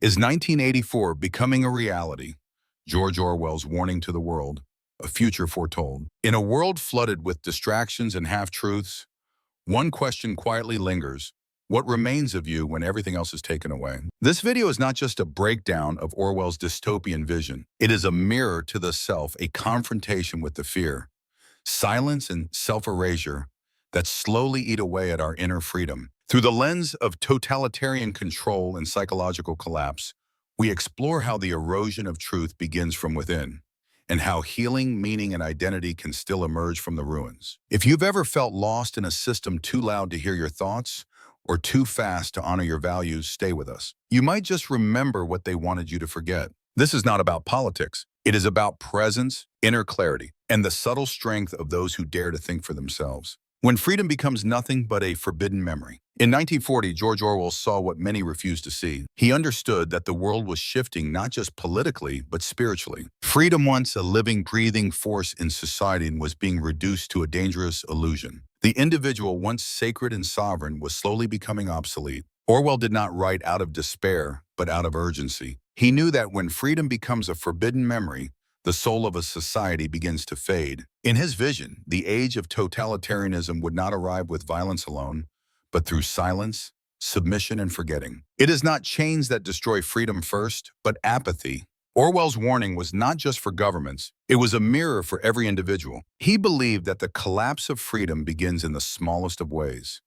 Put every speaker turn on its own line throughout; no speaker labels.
Is 1984 becoming a reality? George Orwell's warning to the world, a future foretold. In a world flooded with distractions and half-truths, one question quietly lingers. What remains of you when everything else is taken away? This video is not just a breakdown of Orwell's dystopian vision. It is a mirror to the self, a confrontation with the fear, silence, and self-erasure that slowly eat away at our inner freedom. Through the lens of totalitarian control and psychological collapse, we explore how the erosion of truth begins from within, and how healing, meaning, and identity can still emerge from the ruins. If you've ever felt lost in a system too loud to hear your thoughts, or too fast to honor your values, stay with us. You might just remember what they wanted you to forget. This is not about politics. It is about presence, inner clarity, and the subtle strength of those who dare to think for themselves. When freedom becomes nothing but a forbidden memory. In 1940, George Orwell saw what many refused to see. He understood that the world was shifting not just politically, but spiritually. Freedom, once a living, breathing force in society, was being reduced to a dangerous illusion. The individual, once sacred and sovereign, was slowly becoming obsolete. Orwell did not write out of despair, but out of urgency. He knew that when freedom becomes a forbidden memory, the soul of a society begins to fade. In his vision, the age of totalitarianism would not arrive with violence alone, but through silence, submission, and forgetting. It is not chains that destroy freedom first, but apathy. Orwell's warning was not just for governments, it was a mirror for every individual. He believed that the collapse of freedom begins in the smallest of ways.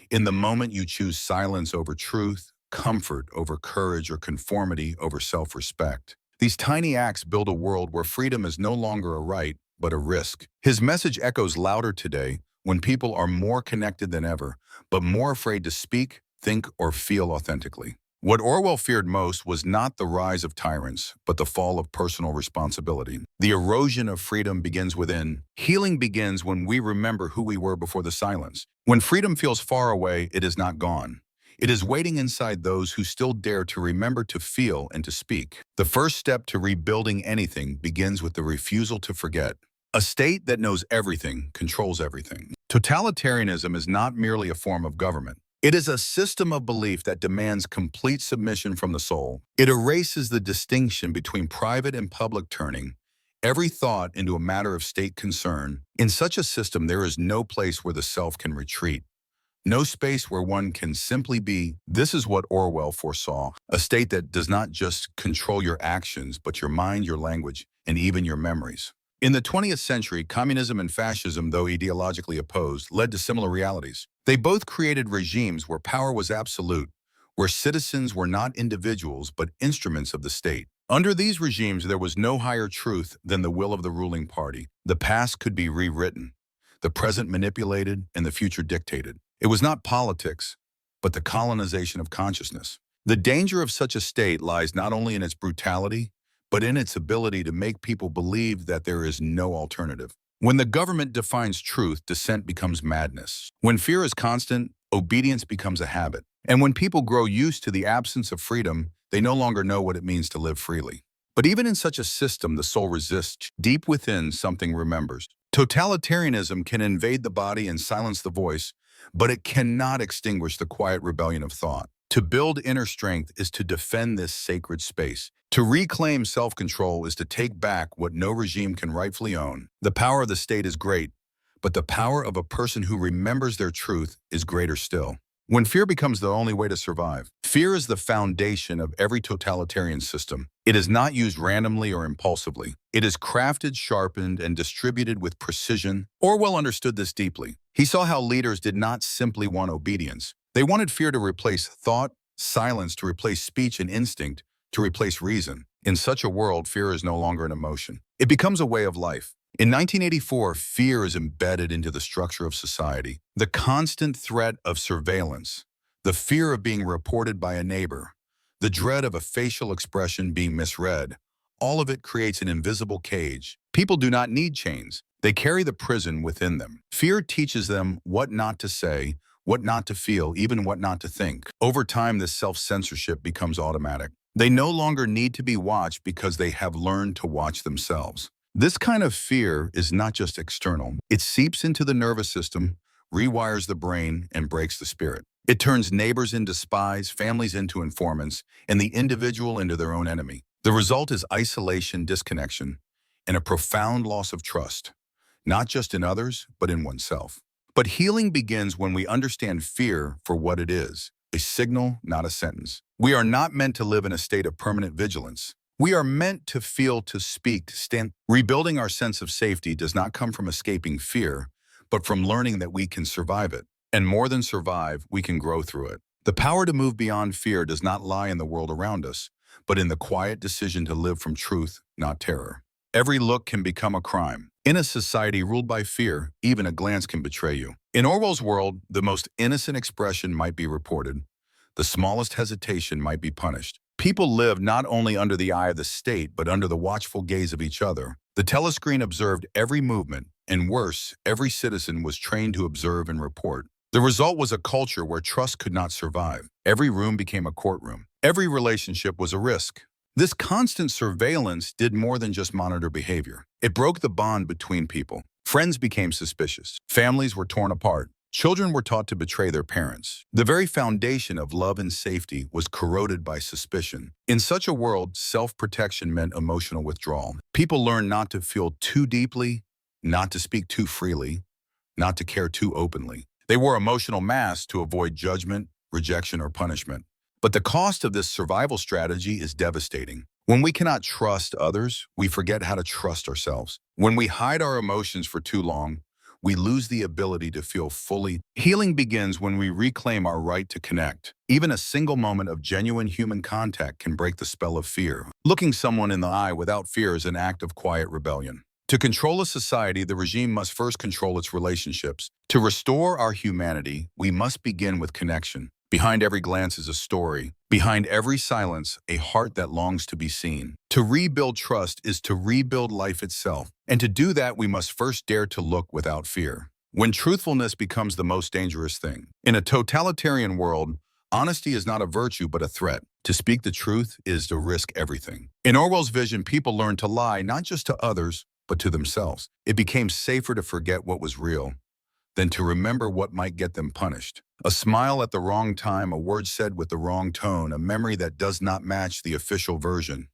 In the moment you choose silence over truth, comfort over courage, or conformity over self-respect. These tiny acts build a world where freedom is no longer a right, but a risk. His message echoes louder today when people are more connected than ever, but more afraid to speak, think, or feel authentically. What Orwell feared most was not the rise of tyrants, but the fall of personal responsibility. The erosion of freedom begins within. Healing begins when we remember who we were before the silence. When freedom feels far away, it is not gone. It is waiting inside those who still dare to remember to feel and to speak. The first step to rebuilding anything begins with the refusal to forget. A state that knows everything controls everything. Totalitarianism is not merely a form of government. It is a system of belief that demands complete submission from the soul. It erases the distinction between private and public, turning every thought into a matter of state concern. In such a system, there is no place where the self can retreat. No space where one can simply be. This is what Orwell foresaw, a state that does not just control your actions, but your mind, your language, and even your memories. In the 20th century, communism and fascism, though ideologically opposed, led to similar realities. They both created regimes where power was absolute, where citizens were not individuals, but instruments of the state. Under these regimes, there was no higher truth than the will of the ruling party. The past could be rewritten, the present manipulated, and the future dictated. It was not politics, but the colonization of consciousness. The danger of such a state lies not only in its brutality, but in its ability to make people believe that there is no alternative. When the government defines truth, dissent becomes madness. When fear is constant, obedience becomes a habit. And when people grow used to the absence of freedom, they no longer know what it means to live freely. But even in such a system, the soul resists. Deep within, something remembers. Totalitarianism can invade the body and silence the voice, but it cannot extinguish the quiet rebellion of thought. To build inner strength is to defend this sacred space. To reclaim self-control is to take back what no regime can rightfully own. The power of the state is great, but the power of a person who remembers their truth is greater still. When fear becomes the only way to survive, fear is the foundation of every totalitarian system. It is not used randomly or impulsively. It is crafted, sharpened, and distributed with precision. Orwell understood this deeply. He saw how leaders did not simply want obedience. They wanted fear to replace thought, silence to replace speech, and instinct to replace reason. In such a world, fear is no longer an emotion. It becomes a way of life. In 1984, fear is embedded into the structure of society. The constant threat of surveillance, the fear of being reported by a neighbor, the dread of a facial expression being misread, all of it creates an invisible cage. People do not need chains. They carry the prison within them. Fear teaches them what not to say, what not to feel, even what not to think. Over time, this self-censorship becomes automatic. They no longer need to be watched because they have learned to watch themselves. This kind of fear is not just external. It seeps into the nervous system, rewires the brain, and breaks the spirit. It turns neighbors into spies, families into informants, and the individual into their own enemy. The result is isolation, disconnection, and a profound loss of trust, not just in others, but in oneself. But healing begins when we understand fear for what it is, a signal, not a sentence. We are not meant to live in a state of permanent vigilance. We are meant to feel, to speak, to stand. Rebuilding our sense of safety does not come from escaping fear, but from learning that we can survive it. And more than survive, we can grow through it. The power to move beyond fear does not lie in the world around us, but in the quiet decision to live from truth, not terror. Every look can become a crime. In a society ruled by fear, even a glance can betray you. In Orwell's world, the most innocent expression might be reported. The smallest hesitation might be punished. People live not only under the eye of the state, but under the watchful gaze of each other. The telescreen observed every movement, and worse, every citizen was trained to observe and report. The result was a culture where trust could not survive. Every room became a courtroom. Every relationship was a risk. This constant surveillance did more than just monitor behavior. It broke the bond between people. Friends became suspicious. Families were torn apart. Children were taught to betray their parents. The very foundation of love and safety was corroded by suspicion. In such a world, self-protection meant emotional withdrawal. People learned not to feel too deeply, not to speak too freely, not to care too openly. They wore emotional masks to avoid judgment, rejection, or punishment. But the cost of this survival strategy is devastating. When we cannot trust others, we forget how to trust ourselves. When we hide our emotions for too long, we lose the ability to feel fully. Healing begins when we reclaim our right to connect. Even a single moment of genuine human contact can break the spell of fear. Looking someone in the eye without fear is an act of quiet rebellion. To control a society, the regime must first control its relationships. To restore our humanity, we must begin with connection. Behind every glance is a story. Behind every silence, a heart that longs to be seen. To rebuild trust is to rebuild life itself. And to do that, we must first dare to look without fear. When truthfulness becomes the most dangerous thing. In a totalitarian world, honesty is not a virtue but a threat. To speak the truth is to risk everything. In Orwell's vision, people learned to lie not just to others, but to themselves. It became safer to forget what was real than to remember what might get them punished. A smile at the wrong time, a word said with the wrong tone, a memory that does not match the official version.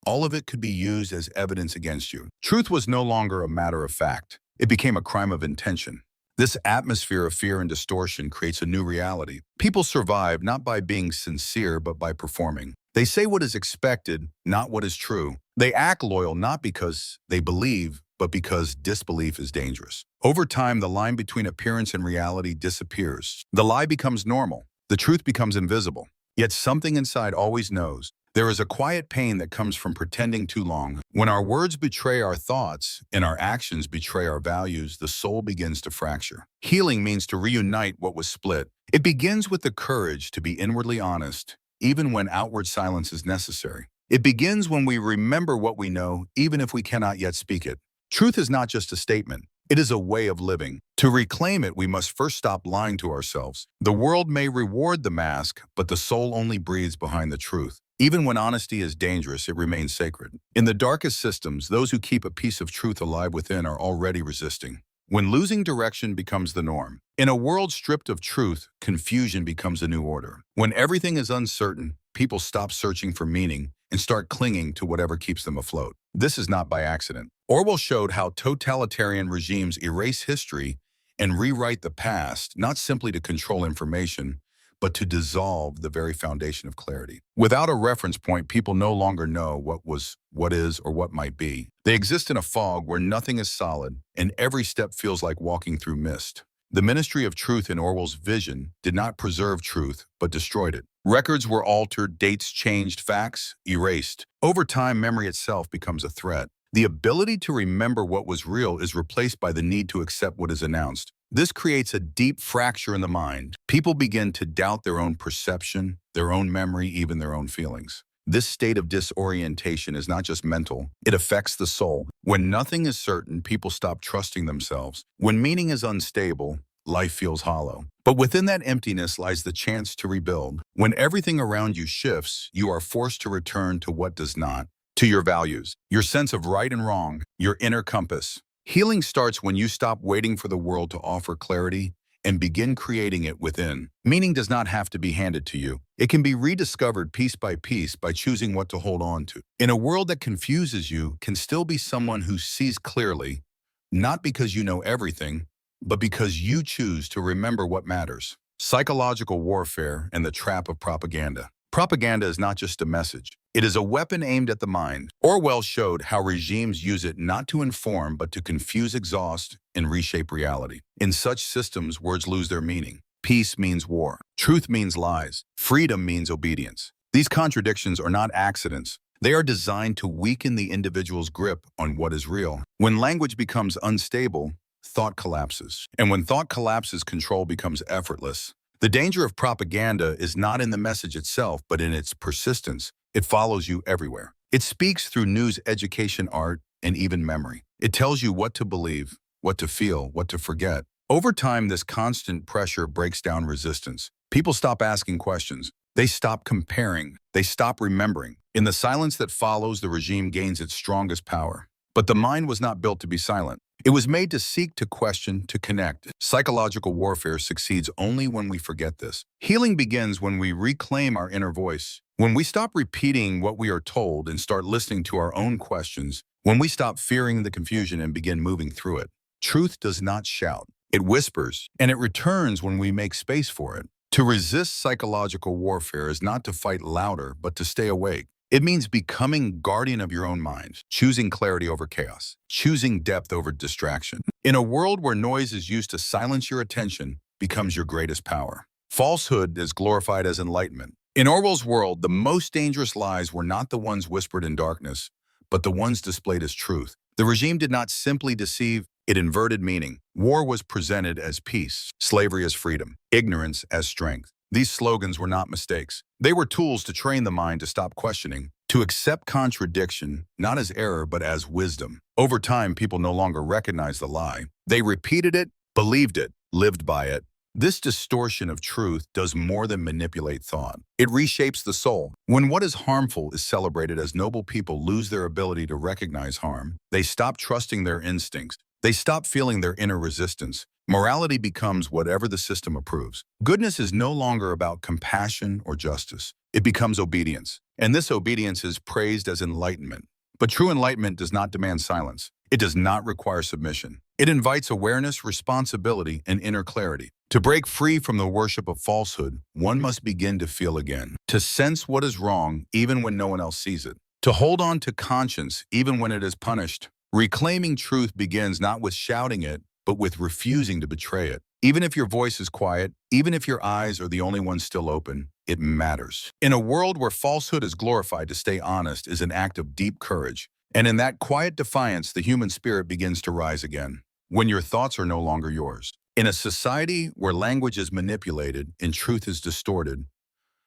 All of it could be used as evidence against you. Truth was no longer a matter of fact. It became a crime of intention. This atmosphere of fear and distortion creates a new reality. People survive not by being sincere, but by performing. They say what is expected, not what is true. They act loyal not because they believe, but because disbelief is dangerous. Over time, the line between appearance and reality disappears. The lie becomes normal. The truth becomes invisible. Yet something inside always knows. There is a quiet pain that comes from pretending too long. When our words betray our thoughts and our actions betray our values, the soul begins to fracture. Healing means to reunite what was split. It begins with the courage to be inwardly honest, even when outward silence is necessary. It begins when we remember what we know, even if we cannot yet speak it. Truth is not just a statement. It is a way of living. To reclaim it, we must first stop lying to ourselves. The world may reward the mask, but the soul only breathes behind the truth. Even when honesty is dangerous, it remains sacred. In the darkest systems, those who keep a piece of truth alive within are already resisting. When losing direction becomes the norm. In a world stripped of truth, confusion becomes a new order. When everything is uncertain, people stop searching for meaning and start clinging to whatever keeps them afloat. This is not by accident. Orwell showed how totalitarian regimes erase history and rewrite the past, not simply to control information, but to dissolve the very foundation of clarity. Without a reference point, people no longer know what was, what is, or what might be. They exist in a fog where nothing is solid, and every step feels like walking through mist. The Ministry of Truth in Orwell's vision did not preserve truth, but destroyed it. Records were altered, dates changed, facts erased. Over time, memory itself becomes a threat. The ability to remember what was real is replaced by the need to accept what is announced. This creates a deep fracture in the mind. People begin to doubt their own perception, their own memory, even their own feelings. This state of disorientation is not just mental, it affects the soul. When nothing is certain, people stop trusting themselves. When meaning is unstable, life feels hollow. But within that emptiness lies the chance to rebuild. When everything around you shifts, you are forced to return to what does not, to your values, your sense of right and wrong, your inner compass. Healing starts when you stop waiting for the world to offer clarity and begin creating it within. Meaning does not have to be handed to you. It can be rediscovered piece by choosing what to hold on to. In a world that confuses you, can still be someone who sees clearly, not because you know everything, but because you choose to remember what matters. Psychological warfare and the trap of propaganda. Propaganda is not just a message. It is a weapon aimed at the mind. Orwell showed how regimes use it not to inform, but to confuse, exhaust, and reshape reality. In such systems, words lose their meaning. Peace means war. Truth means lies. Freedom means obedience. These contradictions are not accidents. They are designed to weaken the individual's grip on what is real. When language becomes unstable, thought collapses. And when thought collapses, control becomes effortless. The danger of propaganda is not in the message itself, but in its persistence. It follows you everywhere. It speaks through news, education, art, and even memory. It tells you what to believe, what to feel, what to forget. Over time, this constant pressure breaks down resistance. People stop asking questions. They stop comparing. They stop remembering. In the silence that follows, the regime gains its strongest power. But the mind was not built to be silent. It was made to seek, to question, to connect. Psychological warfare succeeds only when we forget this. Healing begins when we reclaim our inner voice. When we stop repeating what we are told and start listening to our own questions. When we stop fearing the confusion and begin moving through it. Truth does not shout. It whispers, and it returns when we make space for it. To resist psychological warfare is not to fight louder, but to stay awake. It means becoming guardian of your own mind, choosing clarity over chaos, choosing depth over distraction. In a world where noise is used to silence your attention, becomes your greatest power. Falsehood is glorified as enlightenment. In Orwell's world, the most dangerous lies were not the ones whispered in darkness, but the ones displayed as truth. The regime did not simply deceive, it inverted meaning. War was presented as peace, slavery as freedom, ignorance as strength. These slogans were not mistakes. They were tools to train the mind to stop questioning, to accept contradiction, not as error, but as wisdom. Over time, people no longer recognized the lie. They repeated it, believed it, lived by it. This distortion of truth does more than manipulate thought. It reshapes the soul. When what is harmful is celebrated as noble, people lose their ability to recognize harm. They stop trusting their instincts. They stop feeling their inner resistance. Morality becomes whatever the system approves. Goodness is no longer about compassion or justice. It becomes obedience. And this obedience is praised as enlightenment. But true enlightenment does not demand silence. It does not require submission. It invites awareness, responsibility, and inner clarity. To break free from the worship of falsehood, one must begin to feel again. To sense what is wrong even when no one else sees it. To hold on to conscience even when it is punished. Reclaiming truth begins not with shouting it, but with refusing to betray it. Even if your voice is quiet, even if your eyes are the only ones still open, it matters. In a world where falsehood is glorified, to stay honest is an act of deep courage. And in that quiet defiance, the human spirit begins to rise again, when your thoughts are no longer yours. In a society where language is manipulated and truth is distorted,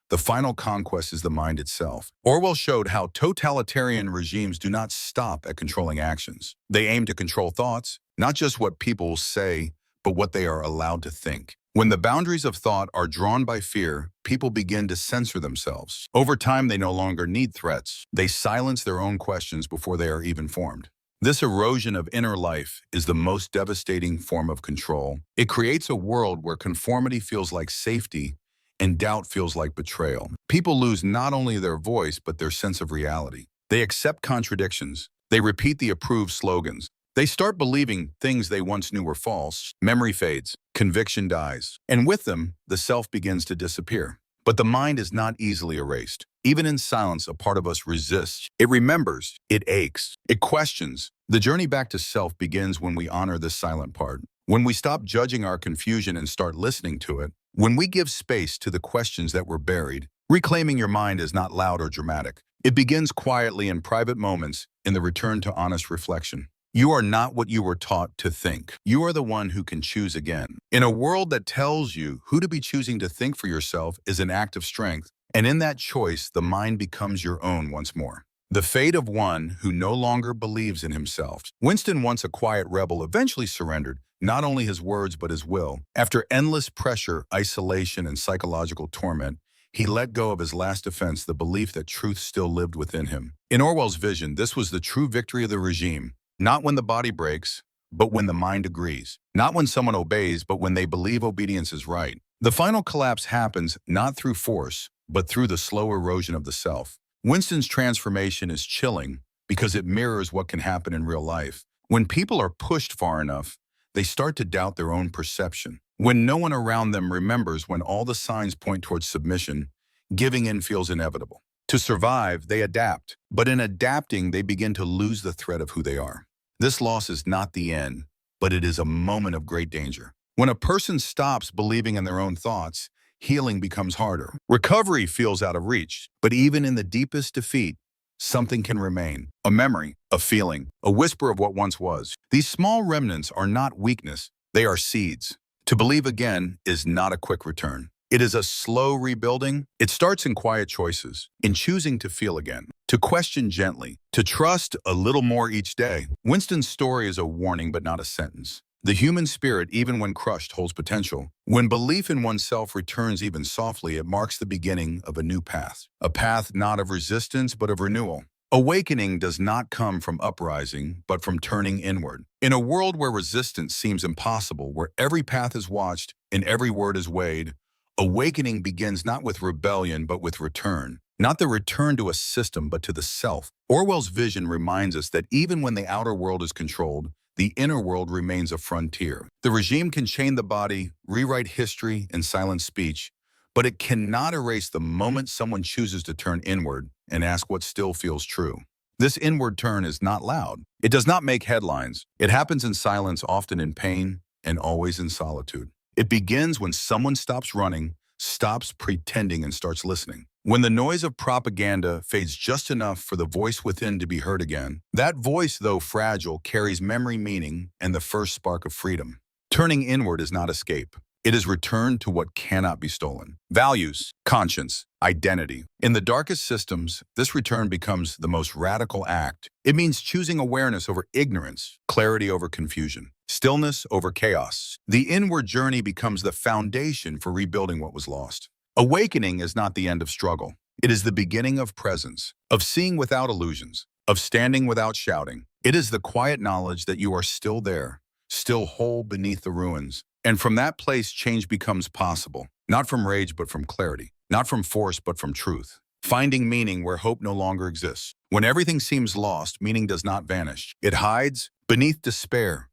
the final conquest is the mind itself. Orwell showed how totalitarian regimes do not stop at controlling actions. They aim to control thoughts, not just what people say, but what they are allowed to think. When the boundaries of thought are drawn by fear, people begin to censor themselves. Over time, they no longer need threats. They silence their own questions before they are even formed. This erosion of inner life is the most devastating form of control. It creates a world where conformity feels like safety and doubt feels like betrayal. People lose not only their voice, but their sense of reality. They accept contradictions. They repeat the approved slogans. They start believing things they once knew were false. Memory fades. Conviction dies. And with them, the self begins to disappear. But the mind is not easily erased. Even in silence, a part of us resists. It remembers. It aches. It questions. The journey back to self begins when we honor this silent part. When we stop judging our confusion and start listening to it. When we give space to the questions that were buried. Reclaiming your mind is not loud or dramatic. It begins quietly in private moments, in the return to honest reflection. You are not what you were taught to think. You are the one who can choose again. In a world that tells you who to be, choosing to think for yourself is an act of strength. And in that choice, the mind becomes your own once more. The fate of one who no longer believes in himself. Winston, once a quiet rebel, eventually surrendered, not only his words but his will. After endless pressure, isolation, and psychological torment, he let go of his last defense, the belief that truth still lived within him. In Orwell's vision, this was the true victory of the regime. Not when the body breaks, but when the mind agrees. Not when someone obeys, but when they believe obedience is right. The final collapse happens not through force, but through the slow erosion of the self. Winston's transformation is chilling because it mirrors what can happen in real life. When people are pushed far enough, they start to doubt their own perception. When no one around them remembers, when all the signs point towards submission, giving in feels inevitable. To survive, they adapt. But in adapting, they begin to lose the thread of who they are. This loss is not the end, but it is a moment of great danger. When a person stops believing in their own thoughts, healing becomes harder. Recovery feels out of reach, but even in the deepest defeat, something can remain. A memory, a feeling, a whisper of what once was. These small remnants are not weakness, they are seeds. To believe again is not a quick return. It is a slow rebuilding. It starts in quiet choices, in choosing to feel again, to question gently, to trust a little more each day. Winston's story is a warning but not a sentence. The human spirit, even when crushed, holds potential. When belief in oneself returns even softly, it marks the beginning of a new path. A path not of resistance, but of renewal. Awakening does not come from uprising, but from turning inward. In a world where resistance seems impossible, where every path is watched and every word is weighed, awakening begins not with rebellion, but with return. Not the return to a system, but to the self. Orwell's vision reminds us that even when the outer world is controlled, the inner world remains a frontier. The regime can chain the body, rewrite history, and silence speech, but it cannot erase the moment someone chooses to turn inward and ask what still feels true. This inward turn is not loud. It does not make headlines. It happens in silence, often in pain, and always in solitude. It begins when someone stops running, stops pretending, and starts listening. When the noise of propaganda fades just enough for the voice within to be heard again. That voice, though fragile, carries memory, meaning, and the first spark of freedom. Turning inward is not escape. It is return to what cannot be stolen. Values, conscience, identity. In the darkest systems, this return becomes the most radical act. It means choosing awareness over ignorance, clarity over confusion, stillness over chaos. The inward journey becomes the foundation for rebuilding what was lost. Awakening is not the end of struggle. It is the beginning of presence, of seeing without illusions, of standing without shouting. It is the quiet knowledge that you are still there, still whole beneath the ruins. And from that place, change becomes possible, not from rage, but from clarity, not from force, but from truth. Finding meaning where hope no longer exists. When everything seems lost, meaning does not vanish. It hides beneath despair,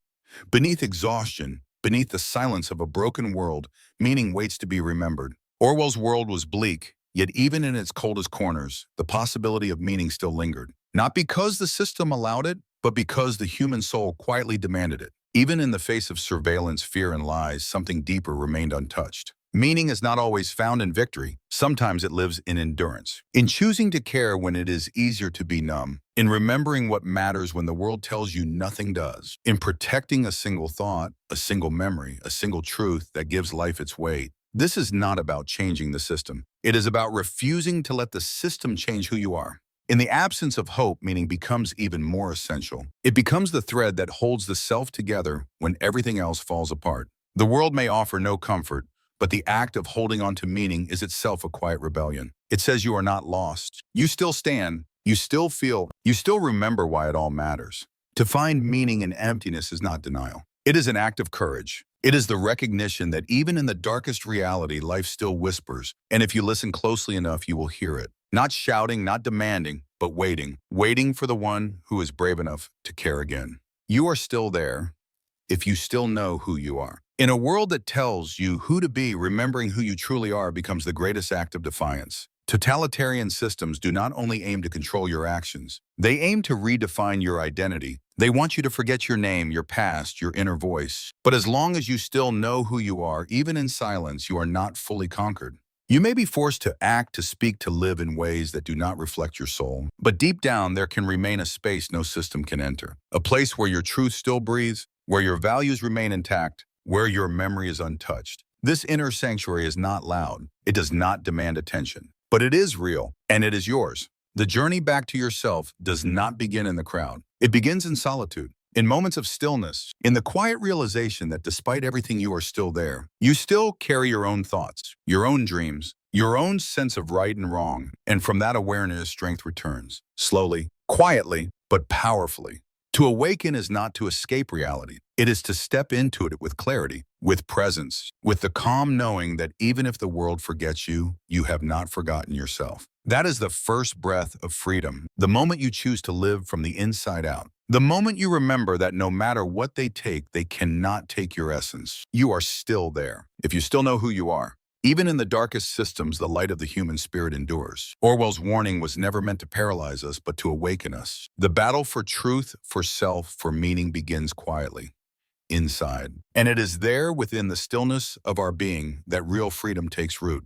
beneath exhaustion, beneath the silence of a broken world. Meaning waits to be remembered. Orwell's world was bleak, yet even in its coldest corners, the possibility of meaning still lingered. Not because the system allowed it, but because the human soul quietly demanded it. Even in the face of surveillance, fear, and lies, something deeper remained untouched. Meaning is not always found in victory. Sometimes it lives in endurance. In choosing to care when it is easier to be numb. In remembering what matters when the world tells you nothing does. In protecting a single thought, a single memory, a single truth that gives life its weight. This is not about changing the system. It is about refusing to let the system change who you are. In the absence of hope, meaning becomes even more essential. It becomes the thread that holds the self together when everything else falls apart. The world may offer no comfort, but the act of holding on to meaning is itself a quiet rebellion. It says you are not lost. You still stand. You still feel. You still remember why it all matters. To find meaning in emptiness is not denial. It is an act of courage. It is the recognition that even in the darkest reality, life still whispers, and if you listen closely enough, you will hear it. Not shouting, not demanding, but waiting. Waiting for the one who is brave enough to care again. You are still there if you still know who you are. In a world that tells you who to be, remembering who you truly are becomes the greatest act of defiance. Totalitarian systems do not only aim to control your actions, they aim to redefine your identity. They want you to forget your name, your past, your inner voice. But as long as you still know who you are, even in silence, you are not fully conquered. You may be forced to act, to speak, to live in ways that do not reflect your soul. But deep down, there can remain a space no system can enter. A place where your truth still breathes, where your values remain intact, where your memory is untouched. This inner sanctuary is not loud. It does not demand attention. But it is real, and it is yours. The journey back to yourself does not begin in the crowd. It begins in solitude, in moments of stillness, in the quiet realization that despite everything, you are still there. You still carry your own thoughts, your own dreams, your own sense of right and wrong, and from that awareness, strength returns. Slowly, quietly, but powerfully. To awaken is not to escape reality. It is to step into it with clarity, with presence, with the calm knowing that even if the world forgets you, you have not forgotten yourself. That is the first breath of freedom, the moment you choose to live from the inside out. The moment you remember that no matter what they take, they cannot take your essence. You are still there, if you still know who you are. Even in the darkest systems, the light of the human spirit endures. Orwell's warning was never meant to paralyze us, but to awaken us. The battle for truth, for self, for meaning begins quietly, inside. And it is there, within the stillness of our being, that real freedom takes root.